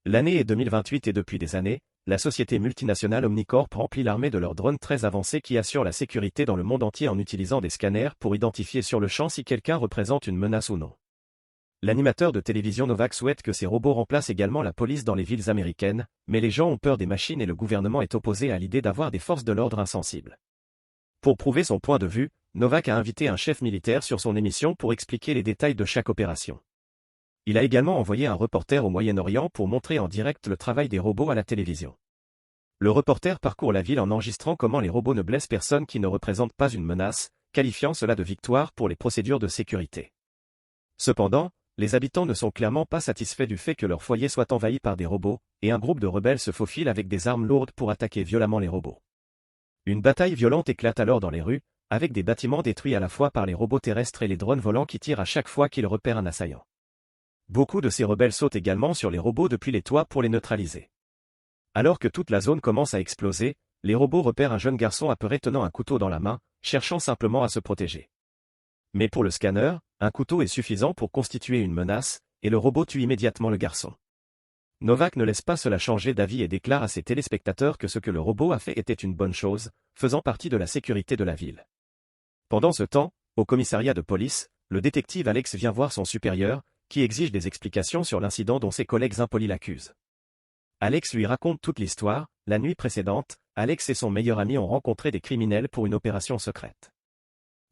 L'année est 2028 et depuis des années, la société multinationale Omnicorp remplit l'armée de leurs drones très avancés qui assurent la sécurité dans le monde entier en utilisant des scanners pour identifier sur le champ si quelqu'un représente une menace ou non. L'animateur de télévision Novak souhaite que ces robots remplacent également la police dans les villes américaines, mais les gens ont peur des machines et le gouvernement est opposé à l'idée d'avoir des forces de l'ordre insensibles. Pour prouver son point de vue, Novak a invité un chef militaire sur son émission pour expliquer les détails de chaque opération. Il a également envoyé un reporter au Moyen-Orient pour montrer en direct le travail des robots à la télévision. Le reporter parcourt la ville en enregistrant comment les robots ne blessent personne qui ne représente pas une menace, qualifiant cela de victoire pour les procédures de sécurité. Cependant, les habitants ne sont clairement pas satisfaits du fait que leur foyer soit envahi par des robots, et un groupe de rebelles se faufile avec des armes lourdes pour attaquer violemment les robots. Une bataille violente éclate alors dans les rues, avec des bâtiments détruits à la fois par les robots terrestres et les drones volants qui tirent à chaque fois qu'ils repèrent un assaillant. Beaucoup de ces rebelles sautent également sur les robots depuis les toits pour les neutraliser. Alors que toute la zone commence à exploser, les robots repèrent un jeune garçon apeuré tenant un couteau dans la main, cherchant simplement à se protéger. Mais pour le scanner, un couteau est suffisant pour constituer une menace, et le robot tue immédiatement le garçon. Novak ne laisse pas cela changer d'avis et déclare à ses téléspectateurs que ce que le robot a fait était une bonne chose, faisant partie de la sécurité de la ville. Pendant ce temps, au commissariat de police, le détective Alex vient voir son supérieur, qui exige des explications sur l'incident dont ses collègues impolis l'accusent. Alex lui raconte toute l'histoire. La nuit précédente, Alex et son meilleur ami ont rencontré des criminels pour une opération secrète.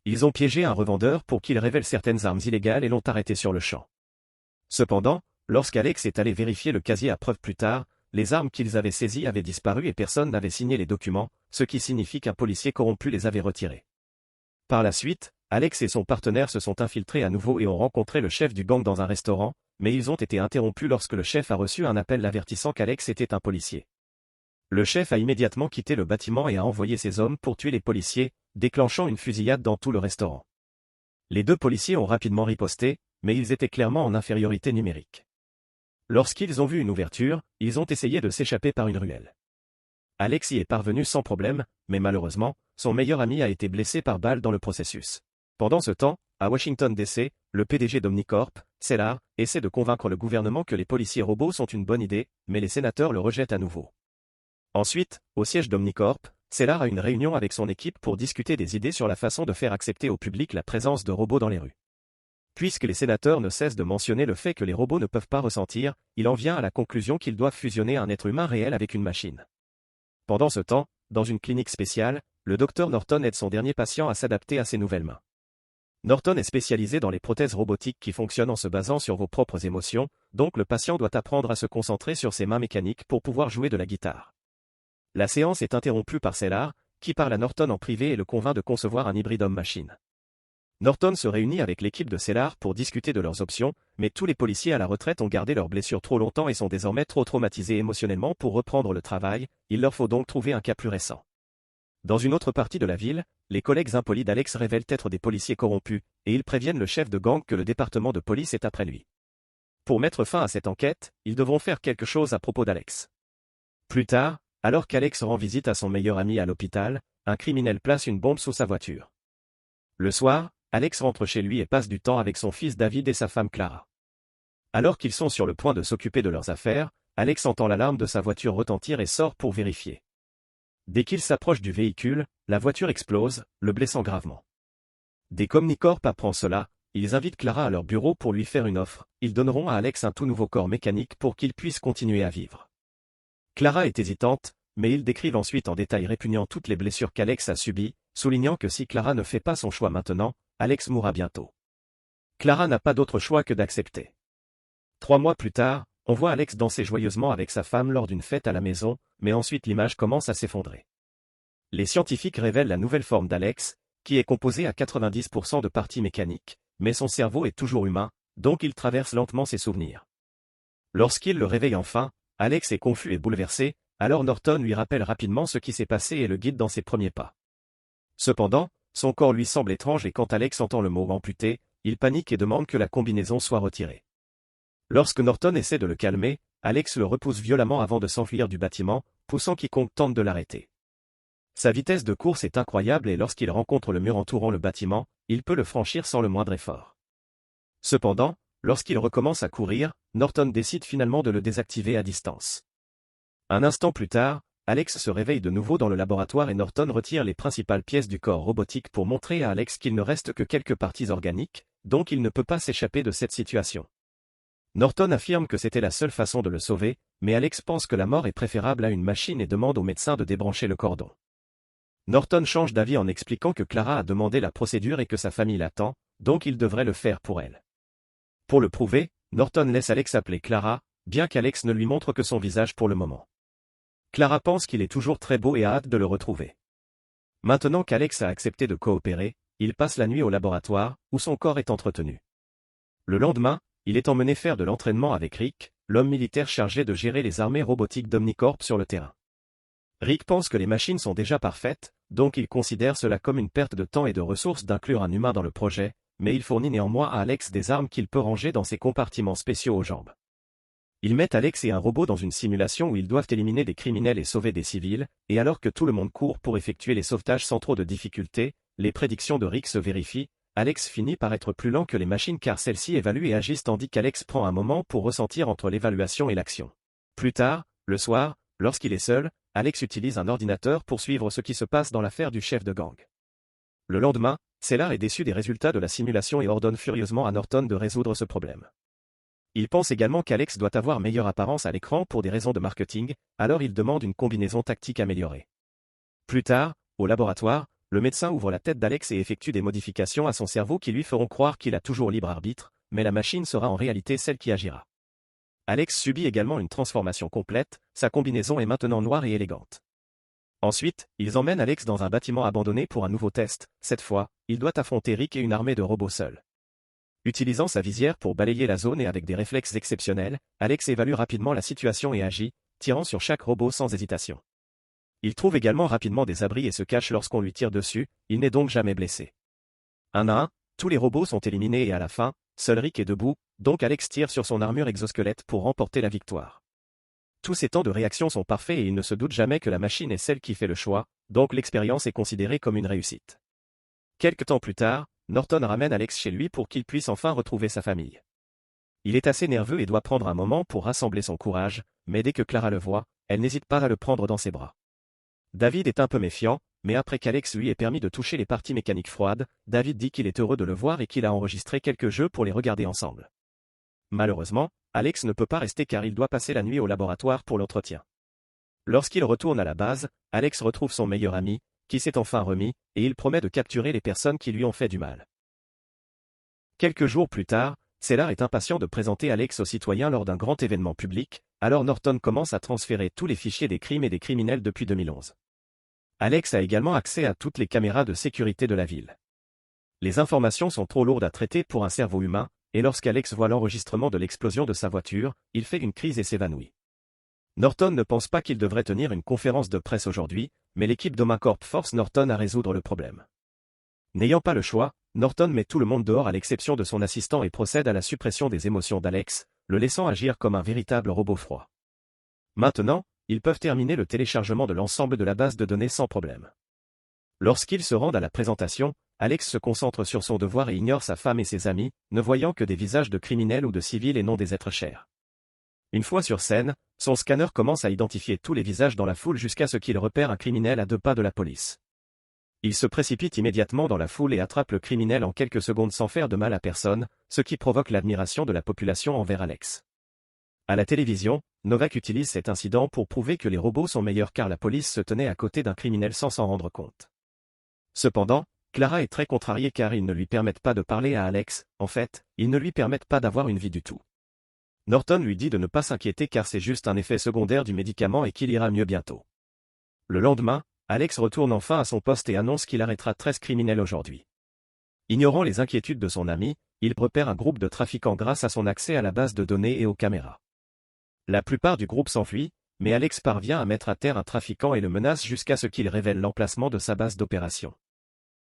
Ils ont piégé un revendeur pour qu'il révèle certaines armes illégales et l'ont arrêté sur le champ. Cependant, lorsqu'Alex est allé vérifier le casier à preuve plus tard, les armes qu'ils avaient saisies avaient disparu et personne n'avait signé les documents, ce qui signifie qu'un policier corrompu les avait retirés. Par la suite, Alex et son partenaire se sont infiltrés à nouveau et ont rencontré le chef du gang dans un restaurant, mais ils ont été interrompus lorsque le chef a reçu un appel l'avertissant qu'Alex était un policier. Le chef a immédiatement quitté le bâtiment et a envoyé ses hommes pour tuer les policiers, déclenchant une fusillade dans tout le restaurant. Les deux policiers ont rapidement riposté, mais ils étaient clairement en infériorité numérique. Lorsqu'ils ont vu une ouverture, ils ont essayé de s'échapper par une ruelle. Alex y est parvenu sans problème, mais malheureusement, son meilleur ami a été blessé par balle dans le processus. Pendant ce temps, à Washington DC, le PDG d'Omnicorp, Cellar, essaie de convaincre le gouvernement que les policiers robots sont une bonne idée, mais les sénateurs le rejettent à nouveau. Ensuite, au siège d'Omnicorp, Cellar a une réunion avec son équipe pour discuter des idées sur la façon de faire accepter au public la présence de robots dans les rues. Puisque les sénateurs ne cessent de mentionner le fait que les robots ne peuvent pas ressentir, il en vient à la conclusion qu'ils doivent fusionner un être humain réel avec une machine. Pendant ce temps, dans une clinique spéciale, le docteur Norton aide son dernier patient à s'adapter à ses nouvelles mains. Norton est spécialisé dans les prothèses robotiques qui fonctionnent en se basant sur vos propres émotions, donc le patient doit apprendre à se concentrer sur ses mains mécaniques pour pouvoir jouer de la guitare. La séance est interrompue par Cellar, qui parle à Norton en privé et le convainc de concevoir un hybride homme-machine. Norton se réunit avec l'équipe de Cellar pour discuter de leurs options, mais tous les policiers à la retraite ont gardé leurs blessures trop longtemps et sont désormais trop traumatisés émotionnellement pour reprendre le travail, il leur faut donc trouver un cas plus récent. Dans une autre partie de la ville, les collègues impolis d'Alex révèlent être des policiers corrompus, et ils préviennent le chef de gang que le département de police est après lui. Pour mettre fin à cette enquête, ils devront faire quelque chose à propos d'Alex. Plus tard, alors qu'Alex rend visite à son meilleur ami à l'hôpital, un criminel place une bombe sous sa voiture. Le soir, Alex rentre chez lui et passe du temps avec son fils David et sa femme Clara. Alors qu'ils sont sur le point de s'occuper de leurs affaires, Alex entend l'alarme de sa voiture retentir et sort pour vérifier. Dès qu'il s'approche du véhicule, la voiture explose, le blessant gravement. Dès qu'Omnicorp apprend cela, ils invitent Clara à leur bureau pour lui faire une offre. Ils donneront à Alex un tout nouveau corps mécanique pour qu'il puisse continuer à vivre. Clara est hésitante, mais ils décrivent ensuite en détail répugnant toutes les blessures qu'Alex a subies, soulignant que si Clara ne fait pas son choix maintenant, Alex mourra bientôt. Clara n'a pas d'autre choix que d'accepter. 3 mois plus tard, on voit Alex danser joyeusement avec sa femme lors d'une fête à la maison, mais ensuite l'image commence à s'effondrer. Les scientifiques révèlent la nouvelle forme d'Alex, qui est composée à 90% de parties mécaniques, mais son cerveau est toujours humain, donc il traverse lentement ses souvenirs. Lorsqu'il le réveille enfin, Alex est confus et bouleversé, alors Norton lui rappelle rapidement ce qui s'est passé et le guide dans ses premiers pas. Cependant, son corps lui semble étrange et quand Alex entend le mot amputé, il panique et demande que la combinaison soit retirée. Lorsque Norton essaie de le calmer, Alex le repousse violemment avant de s'enfuir du bâtiment, poussant quiconque tente de l'arrêter. Sa vitesse de course est incroyable et lorsqu'il rencontre le mur entourant le bâtiment, il peut le franchir sans le moindre effort. Cependant, Lorsqu'il recommence à courir, Norton décide finalement de le désactiver à distance. Un instant plus tard, Alex se réveille de nouveau dans le laboratoire et Norton retire les principales pièces du corps robotique pour montrer à Alex qu'il ne reste que quelques parties organiques, donc il ne peut pas s'échapper de cette situation. Norton affirme que c'était la seule façon de le sauver, mais Alex pense que la mort est préférable à une machine et demande au médecin de débrancher le cordon. Norton change d'avis en expliquant que Clara a demandé la procédure et que sa famille l'attend, donc il devrait le faire pour elle. Pour le prouver, Norton laisse Alex appeler Clara, bien qu'Alex ne lui montre que son visage pour le moment. Clara pense qu'il est toujours très beau et a hâte de le retrouver. Maintenant qu'Alex a accepté de coopérer, il passe la nuit au laboratoire, où son corps est entretenu. Le lendemain, il est emmené faire de l'entraînement avec Rick, l'homme militaire chargé de gérer les armées robotiques d'Omnicorp sur le terrain. Rick pense que les machines sont déjà parfaites, donc il considère cela comme une perte de temps et de ressources d'inclure un humain dans le projet, mais il fournit néanmoins à Alex des armes qu'il peut ranger dans ses compartiments spéciaux aux jambes. Ils mettent Alex et un robot dans une simulation où ils doivent éliminer des criminels et sauver des civils, et alors que tout le monde court pour effectuer les sauvetages sans trop de difficultés, les prédictions de Rick se vérifient, Alex finit par être plus lent que les machines car celles-ci évaluent et agissent tandis qu'Alex prend un moment pour ressentir entre l'évaluation et l'action. Plus tard, le soir, lorsqu'il est seul, Alex utilise un ordinateur pour suivre ce qui se passe dans l'affaire du chef de gang. Le lendemain, Cellar est déçu des résultats de la simulation et ordonne furieusement à Norton de résoudre ce problème. Il pense également qu'Alex doit avoir meilleure apparence à l'écran pour des raisons de marketing, alors il demande une combinaison tactique améliorée. Plus tard, au laboratoire, le médecin ouvre la tête d'Alex et effectue des modifications à son cerveau qui lui feront croire qu'il a toujours libre arbitre, mais la machine sera en réalité celle qui agira. Alex subit également une transformation complète, sa combinaison est maintenant noire et élégante. Ensuite, ils emmènent Alex dans un bâtiment abandonné pour un nouveau test, cette fois, il doit affronter Rick et une armée de robots seuls. Utilisant sa visière pour balayer la zone et avec des réflexes exceptionnels, Alex évalue rapidement la situation et agit, tirant sur chaque robot sans hésitation. Il trouve également rapidement des abris et se cache lorsqu'on lui tire dessus, il n'est donc jamais blessé. Un à un, tous les robots sont éliminés et à la fin, seul Rick est debout, donc Alex tire sur son armure exosquelette pour remporter la victoire. Tous ces temps de réaction sont parfaits et il ne se doute jamais que la machine est celle qui fait le choix, donc l'expérience est considérée comme une réussite. Quelque temps plus tard, Norton ramène Alex chez lui pour qu'il puisse enfin retrouver sa famille. Il est assez nerveux et doit prendre un moment pour rassembler son courage, mais dès que Clara le voit, elle n'hésite pas à le prendre dans ses bras. David est un peu méfiant, mais après qu'Alex lui ait permis de toucher les parties mécaniques froides, David dit qu'il est heureux de le voir et qu'il a enregistré quelques jeux pour les regarder ensemble. Malheureusement, Alex ne peut pas rester car il doit passer la nuit au laboratoire pour l'entretien. Lorsqu'il retourne à la base, Alex retrouve son meilleur ami, qui s'est enfin remis, et il promet de capturer les personnes qui lui ont fait du mal. Quelques jours plus tard, Cellar est impatient de présenter Alex aux citoyens lors d'un grand événement public, alors Norton commence à transférer tous les fichiers des crimes et des criminels depuis 2011. Alex a également accès à toutes les caméras de sécurité de la ville. Les informations sont trop lourdes à traiter pour un cerveau humain, et lorsqu'Alex voit l'enregistrement de l'explosion de sa voiture, il fait une crise et s'évanouit. Norton ne pense pas qu'il devrait tenir une conférence de presse aujourd'hui, mais l'équipe d'Omnicorp force Norton à résoudre le problème. N'ayant pas le choix, Norton met tout le monde dehors à l'exception de son assistant et procède à la suppression des émotions d'Alex, le laissant agir comme un véritable robot froid. Maintenant, ils peuvent terminer le téléchargement de l'ensemble de la base de données sans problème. Lorsqu'ils se rendent à la présentation, Alex se concentre sur son devoir et ignore sa femme et ses amis, ne voyant que des visages de criminels ou de civils et non des êtres chers. Une fois sur scène, son scanner commence à identifier tous les visages dans la foule jusqu'à ce qu'il repère un criminel à 2 pas de la police. Il se précipite immédiatement dans la foule et attrape le criminel en quelques secondes sans faire de mal à personne, ce qui provoque l'admiration de la population envers Alex. À la télévision, Novak utilise cet incident pour prouver que les robots sont meilleurs car la police se tenait à côté d'un criminel sans s'en rendre compte. Cependant, Clara est très contrariée car ils ne lui permettent pas de parler à Alex, en fait, ils ne lui permettent pas d'avoir une vie du tout. Norton lui dit de ne pas s'inquiéter car c'est juste un effet secondaire du médicament et qu'il ira mieux bientôt. Le lendemain, Alex retourne enfin à son poste et annonce qu'il arrêtera 13 criminels aujourd'hui. Ignorant les inquiétudes de son ami, il repère un groupe de trafiquants grâce à son accès à la base de données et aux caméras. La plupart du groupe s'enfuit, mais Alex parvient à mettre à terre un trafiquant et le menace jusqu'à ce qu'il révèle l'emplacement de sa base d'opération.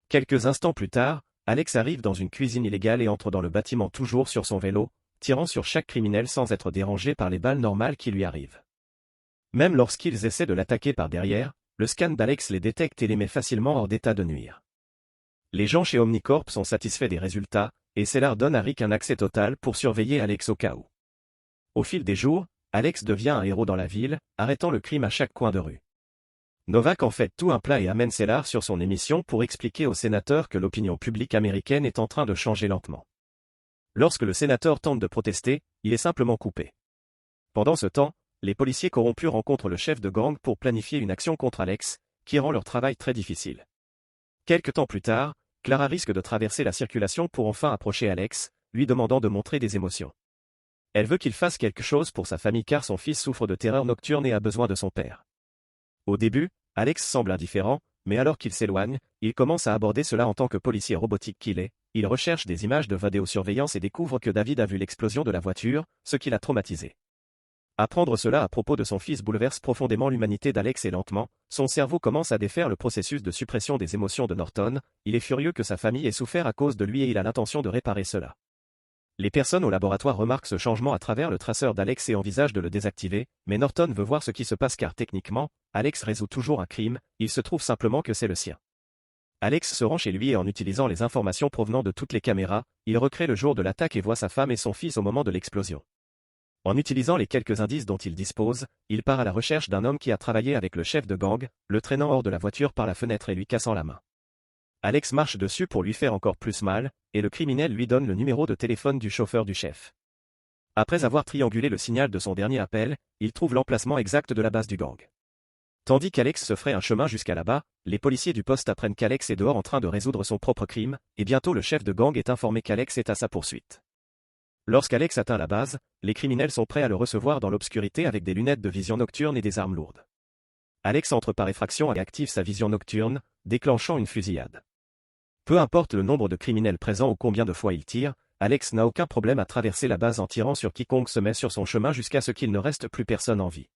Quelques instants plus tard, Alex arrive dans une cuisine illégale et entre dans le bâtiment toujours sur son vélo, tirant sur chaque criminel sans être dérangé par les balles normales qui lui arrivent. Même lorsqu'ils essaient de l'attaquer par derrière, le scan d'Alex les détecte et les met facilement hors d'état de nuire. Les gens chez Omnicorp sont satisfaits des résultats, et Cellar donne à Rick un accès total pour surveiller Alex au cas où. Au fil des jours, Alex devient un héros dans la ville, arrêtant le crime à chaque coin de rue. Novak en fait tout un plat et amène Cellar sur son émission pour expliquer au sénateur que l'opinion publique américaine est en train de changer lentement. Lorsque le sénateur tente de protester, il est simplement coupé. Pendant ce temps, les policiers corrompus rencontrent le chef de gang pour planifier une action contre Alex, qui rend leur travail très difficile. Quelque temps plus tard, Clara risque de traverser la circulation pour enfin approcher Alex, lui demandant de montrer des émotions. Elle veut qu'il fasse quelque chose pour sa famille car son fils souffre de terreur nocturne et a besoin de son père. Au début, Alex semble indifférent, mais alors qu'il s'éloigne, il commence à aborder cela en tant que policier robotique qu'il est. Il recherche des images de vidéosurveillance et découvre que David a vu l'explosion de la voiture, ce qui l'a traumatisé. Apprendre cela à propos de son fils bouleverse profondément l'humanité d'Alex et lentement, son cerveau commence à défaire le processus de suppression des émotions de Norton. Il est furieux que sa famille ait souffert à cause de lui et il a l'intention de réparer cela. Les personnes au laboratoire remarquent ce changement à travers le traceur d'Alex et envisagent de le désactiver, mais Norton veut voir ce qui se passe car techniquement, Alex résout toujours un crime, il se trouve simplement que c'est le sien. Alex se rend chez lui et en utilisant les informations provenant de toutes les caméras, il recrée le jour de l'attaque et voit sa femme et son fils au moment de l'explosion. En utilisant les quelques indices dont il dispose, il part à la recherche d'un homme qui a travaillé avec le chef de gang, le traînant hors de la voiture par la fenêtre et lui cassant la main. Alex marche dessus pour lui faire encore plus mal, et le criminel lui donne le numéro de téléphone du chauffeur du chef. Après avoir triangulé le signal de son dernier appel, il trouve l'emplacement exact de la base du gang. Tandis qu'Alex se ferait un chemin jusqu'à là-bas, les policiers du poste apprennent qu'Alex est dehors en train de résoudre son propre crime, et bientôt le chef de gang est informé qu'Alex est à sa poursuite. Lorsqu'Alex atteint la base, les criminels sont prêts à le recevoir dans l'obscurité avec des lunettes de vision nocturne et des armes lourdes. Alex entre par effraction et active sa vision nocturne, déclenchant une fusillade. Peu importe le nombre de criminels présents ou combien de fois il tire, Alex n'a aucun problème à traverser la base en tirant sur quiconque se met sur son chemin jusqu'à ce qu'il ne reste plus personne en vie.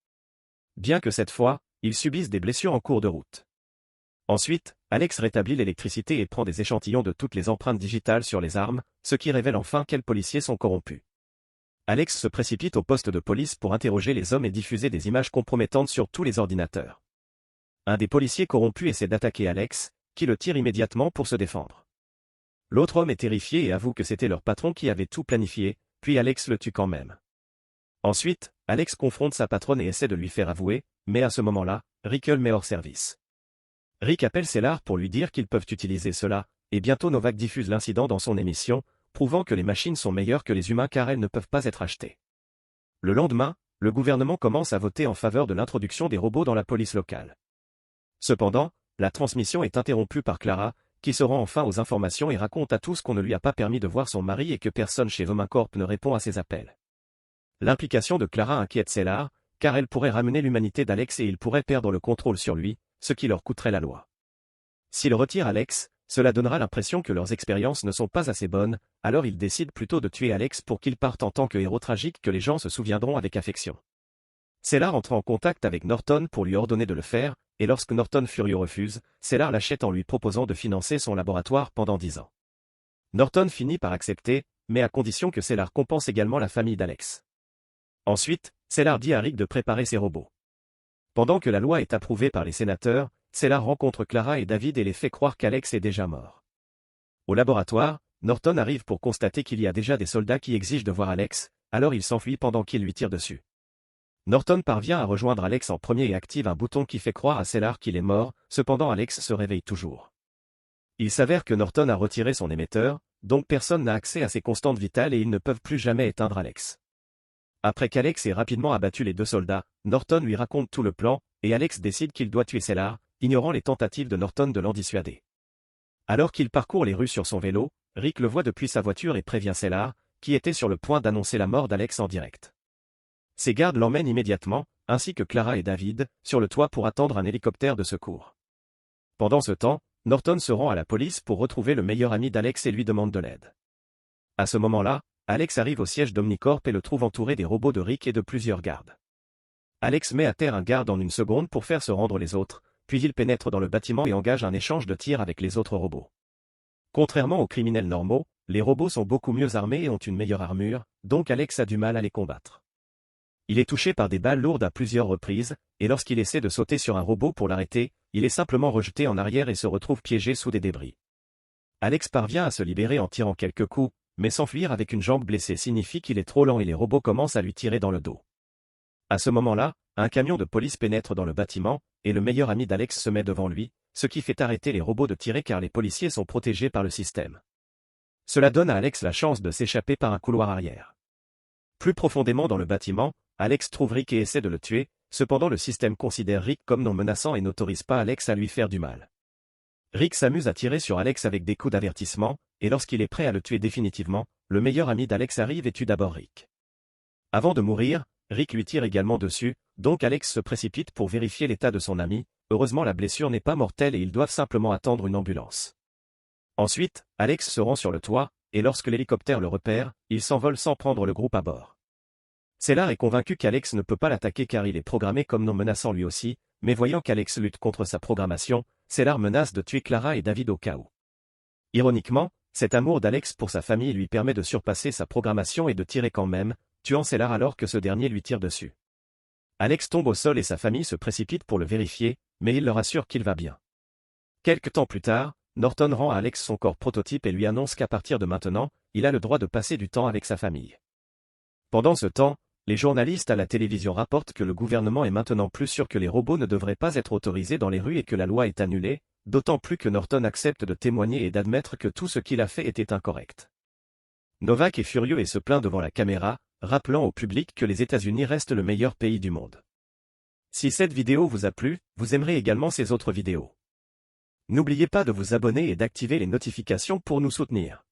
Bien que cette fois, il subisse des blessures en cours de route. Ensuite, Alex rétablit l'électricité et prend des échantillons de toutes les empreintes digitales sur les armes, ce qui révèle enfin quels policiers sont corrompus. Alex se précipite au poste de police pour interroger les hommes et diffuser des images compromettantes sur tous les ordinateurs. Un des policiers corrompus essaie d'attaquer Alex, qui le tire immédiatement pour se défendre. L'autre homme est terrifié et avoue que c'était leur patron qui avait tout planifié, puis Alex le tue quand même. Ensuite, Alex confronte sa patronne et essaie de lui faire avouer, mais à ce moment-là, Rick le met hors service. Rick appelle Cellar pour lui dire qu'ils peuvent utiliser cela, et bientôt Novak diffuse l'incident dans son émission, prouvant que les machines sont meilleures que les humains car elles ne peuvent pas être achetées. Le lendemain, le gouvernement commence à voter en faveur de l'introduction des robots dans la police locale. Cependant, la transmission est interrompue par Clara, qui se rend enfin aux informations et raconte à tous qu'on ne lui a pas permis de voir son mari et que personne chez Omnicorp ne répond à ses appels. L'implication de Clara inquiète Cellar, car elle pourrait ramener l'humanité d'Alex et il pourrait perdre le contrôle sur lui, ce qui leur coûterait la loi. S'il retire Alex, cela donnera l'impression que leurs expériences ne sont pas assez bonnes, alors ils décident plutôt de tuer Alex pour qu'il parte en tant que héros tragique que les gens se souviendront avec affection. Cellar entre en contact avec Norton pour lui ordonner de le faire, et lorsque Norton furieux refuse, Cellar l'achète en lui proposant de financer son laboratoire pendant 10 ans. Norton finit par accepter, mais à condition que Cellar compense également la famille d'Alex. Ensuite, Cellar dit à Rick de préparer ses robots. Pendant que la loi est approuvée par les sénateurs, Cellar rencontre Clara et David et les fait croire qu'Alex est déjà mort. Au laboratoire, Norton arrive pour constater qu'il y a déjà des soldats qui exigent de voir Alex, alors il s'enfuit pendant qu'ils lui tirent dessus. Norton parvient à rejoindre Alex en premier et active un bouton qui fait croire à Cellar qu'il est mort, cependant Alex se réveille toujours. Il s'avère que Norton a retiré son émetteur, donc personne n'a accès à ses constantes vitales et ils ne peuvent plus jamais éteindre Alex. Après qu'Alex ait rapidement abattu les deux soldats, Norton lui raconte tout le plan, et Alex décide qu'il doit tuer Cellar, ignorant les tentatives de Norton de l'en dissuader. Alors qu'il parcourt les rues sur son vélo, Rick le voit depuis sa voiture et prévient Cellar, qui était sur le point d'annoncer la mort d'Alex en direct. Ses gardes l'emmènent immédiatement, ainsi que Clara et David, sur le toit pour attendre un hélicoptère de secours. Pendant ce temps, Norton se rend à la police pour retrouver le meilleur ami d'Alex et lui demande de l'aide. À ce moment-là, Alex arrive au siège d'Omnicorp et le trouve entouré des robots de Rick et de plusieurs gardes. Alex met à terre un garde en une seconde pour faire se rendre les autres, puis il pénètre dans le bâtiment et engage un échange de tirs avec les autres robots. Contrairement aux criminels normaux, les robots sont beaucoup mieux armés et ont une meilleure armure, donc Alex a du mal à les combattre. Il est touché par des balles lourdes à plusieurs reprises, et lorsqu'il essaie de sauter sur un robot pour l'arrêter, il est simplement rejeté en arrière et se retrouve piégé sous des débris. Alex parvient à se libérer en tirant quelques coups, mais s'enfuir avec une jambe blessée signifie qu'il est trop lent et les robots commencent à lui tirer dans le dos. À ce moment-là, un camion de police pénètre dans le bâtiment, et le meilleur ami d'Alex se met devant lui, ce qui fait arrêter les robots de tirer car les policiers sont protégés par le système. Cela donne à Alex la chance de s'échapper par un couloir arrière. Plus profondément dans le bâtiment, Alex trouve Rick et essaie de le tuer, cependant le système considère Rick comme non menaçant et n'autorise pas Alex à lui faire du mal. Rick s'amuse à tirer sur Alex avec des coups d'avertissement, et lorsqu'il est prêt à le tuer définitivement, le meilleur ami d'Alex arrive et tue d'abord Rick. Avant de mourir, Rick lui tire également dessus, donc Alex se précipite pour vérifier l'état de son ami, heureusement la blessure n'est pas mortelle et ils doivent simplement attendre une ambulance. Ensuite, Alex se rend sur le toit, et lorsque l'hélicoptère le repère, il s'envole sans prendre le groupe à bord. Cellar est convaincu qu'Alex ne peut pas l'attaquer car il est programmé comme non menaçant lui aussi, mais voyant qu'Alex lutte contre sa programmation, Cellar menace de tuer Clara et David au cas où. Ironiquement, cet amour d'Alex pour sa famille lui permet de surpasser sa programmation et de tirer quand même, tuant Cellar alors que ce dernier lui tire dessus. Alex tombe au sol et sa famille se précipite pour le vérifier, mais il leur assure qu'il va bien. Quelque temps plus tard, Norton rend à Alex son corps prototype et lui annonce qu'à partir de maintenant, il a le droit de passer du temps avec sa famille. Pendant ce temps, les journalistes à la télévision rapportent que le gouvernement est maintenant plus sûr que les robots ne devraient pas être autorisés dans les rues et que la loi est annulée, d'autant plus que Norton accepte de témoigner et d'admettre que tout ce qu'il a fait était incorrect. Novak est furieux et se plaint devant la caméra, rappelant au public que les États-Unis restent le meilleur pays du monde. Si cette vidéo vous a plu, vous aimerez également ces autres vidéos. N'oubliez pas de vous abonner et d'activer les notifications pour nous soutenir.